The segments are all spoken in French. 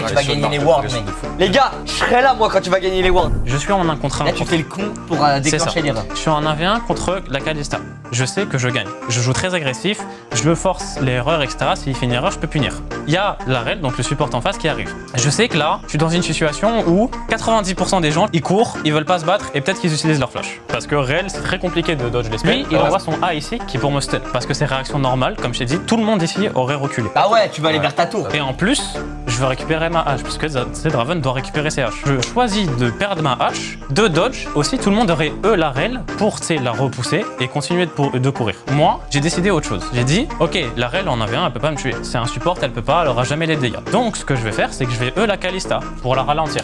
tu vas gagner les Worlds, mec. Les gars, je serai là moi quand tu vas gagner les Worlds. Je suis en 1 contre 1. Là, tu fais le con pour déclencher l'erreur. Je suis en 1v1 contre la Kalista. Je sais que je gagne. Je joue très agressif, je force l'erreur, etc. S'il fait une erreur, je peux punir. Il y a la Rel, donc le support en face, qui arrive. Je sais que là, je suis dans une situation où 90% des gens, ils courent, ils veulent pas se battre et peut-être qu'ils utilisent leur flash. Parce que Rel, c'est très compliqué de dodge les spells. Lui, il envoie son A ici qui est pour me stun. Parce que c'est réaction normale, comme je t'ai dit, tout le monde ici aurait reculé. Ah ouais, tu vas aller vers ta tour. Et en plus, je veux récupérer ma hache, parce que Draven doit récupérer ses haches. Je choisis de perdre ma hache, de dodge. Aussi, tout le monde aurait la Rel pour la repousser et continuer de courir. Moi, j'ai décidé autre chose. J'ai dit, ok, la Rel en 1v1, elle peut pas me tuer. C'est un support, elle peut pas, elle aura jamais les dégâts. Donc, ce que je vais faire, c'est que je vais la Kalista pour la ralentir.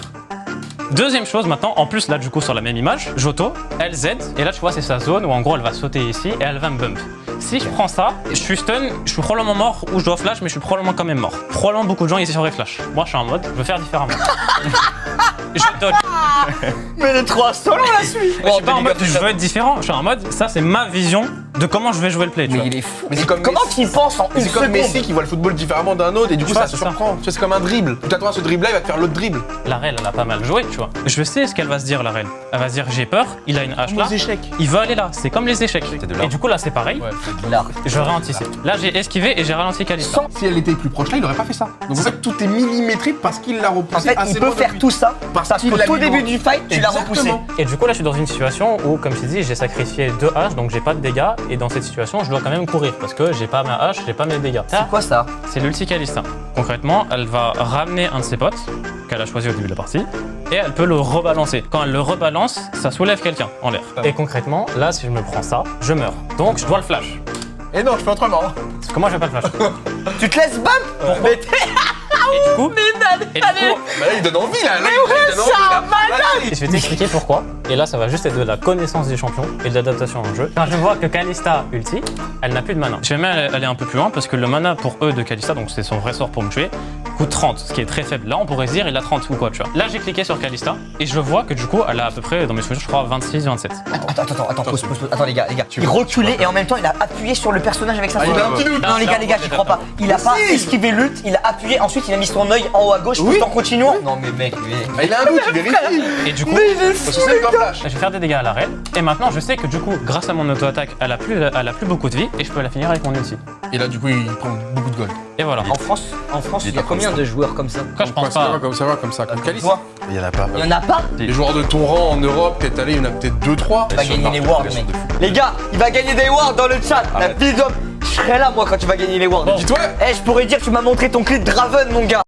Deuxième chose maintenant, en plus là du coup sur la même image, Joto, LZ, et là tu vois c'est sa zone où en gros elle va sauter ici et elle va me bump. Si je prends ça, je suis stun, je suis probablement mort ou je dois flash mais je suis probablement quand même mort. Probablement beaucoup de gens ici auraient flash. Moi je suis en mode, je veux faire différemment. Je dodge. Mais les 3 sols on la suit. Je suis pas en mode je veux être différent, je suis en mode ça c'est ma vision de comment je vais jouer le play. Mais il est fou. Mais c'est comme comment tu penses en une C'est comme seconde? Messi qui voit le football différemment d'un autre et du coup ça se surprend. Tu vois, c'est comme un dribble. Tu t'attends à ce dribble là, il va te faire l'autre dribble. La Rel elle a pas mal joué, tu vois. Je sais ce qu'elle va se dire la Rel. Elle va se dire j'ai peur, il a une hache là. Les échecs. Il veut aller là, c'est comme les échecs. Et du coup là c'est pareil. Là. Je ralentis. Là j'ai esquivé et j'ai ralenti Kalista. Si elle était plus proche là, il aurait pas fait ça. Donc en fait tout est millimétré parce qu'il l'a En repoussé fait, assez il peut loin faire depuis. tout ça Parce parce qu'il qu'au l'a tout mis début loin. du fight, tu l'as repoussé. Exactement. Et du coup là je suis dans une situation où comme je t'ai dit j'ai sacrifié 2 haches donc j'ai pas de dégâts et dans cette situation je dois quand même courir parce que j'ai pas ma hache, j'ai pas mes dégâts. C'est quoi ça? C'est l'ulti Kalista. Concrètement elle va ramener un de ses potes qu'elle a choisi au début de la partie et elle peut le rebalancer. Quand elle le rebalance ça soulève quelqu'un en l'air. Et concrètement là si je me prends ça je meurs. Donc je dois le flash. Et non, je fais autrement. Comment je vais pas le flash? Tu te laisses bump? Mais t'es... Et du coup, allez. Bah là il donne envie là. Il donne envie, là. je vais t'expliquer pourquoi. Et là, ça va juste être de la connaissance des champions et de l'adaptation au jeu. Quand je vois que Kalista ulti, elle n'a plus de mana. Je vais même aller un peu plus loin parce que le mana pour eux de Kalista, donc c'est son vrai sort pour me tuer, coûte 30, ce qui est très faible. Là, on pourrait se dire il a 30 ou quoi, tu vois. Là, j'ai cliqué sur Kalista et je vois que du coup, elle a à peu près, dans mes souvenirs, je crois, 26, 27. Attends, pause. Attends les gars. Il reculait et en même temps il a appuyé sur le personnage avec sa Ah, il souris. a un petit doute. Non les gars, j'y crois pas. Il a pas esquivé l'ult, il a appuyé, ensuite il a mis son œil en haut à gauche tout en continuant. Non mais mec, Ah, il a un doute, il vérifie. Et du coup, Parce que c'est comme flash. je vais faire des dégâts à la Rel. Et maintenant, je sais que du coup, grâce à mon auto-attaque, elle a plus beaucoup de vie et je peux la finir avec mon ulti. Et là du coup il prend beaucoup de gold. Et voilà. En France, il y a combien de joueurs comme ça? Pourquoi je pense pas. Comme ça. Comme Kalista. Toi, Il y en a pas. il y en a pas? Les joueurs de ton rang en Europe, peut-être allé, il y en a peut-être 2-3. Il va gagner les Worlds, mec. Les gars, il va gagner des Worlds dans le chat. La vie d'homme. Je serai là moi quand tu vas gagner les Worlds. Dis-toi. Eh, je pourrais dire que tu m'as montré ton clé de Draven, mon gars.